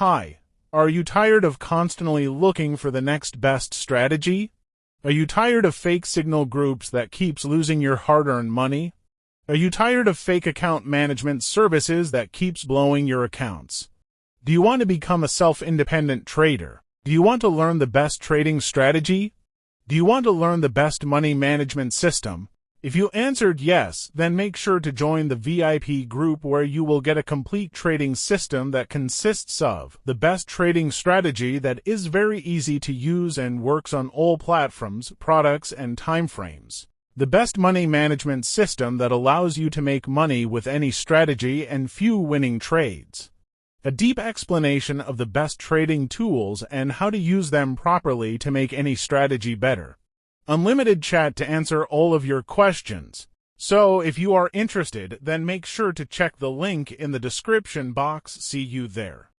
Hi, are you tired of constantly looking for the next best strategy? Are you tired of fake signal groups that keeps losing your hard-earned money? Are you tired of fake account management services that keeps blowing your accounts? Do you want to become a self-independent trader? Do you want to learn the best trading strategy? Do you want to learn the best money management system? If you answered yes, then make sure to join the VIP group where you will get a complete trading system that consists of the best trading strategy that is very easy to use and works on all platforms, products, and timeframes. The best money management system that allows you to make money with any strategy and few winning trades. A deep explanation of the best trading tools and how to use them properly to make any strategy better. Unlimited chat to answer all of your questions. So if you are interested, then make sure to check the link in the description box. See you there.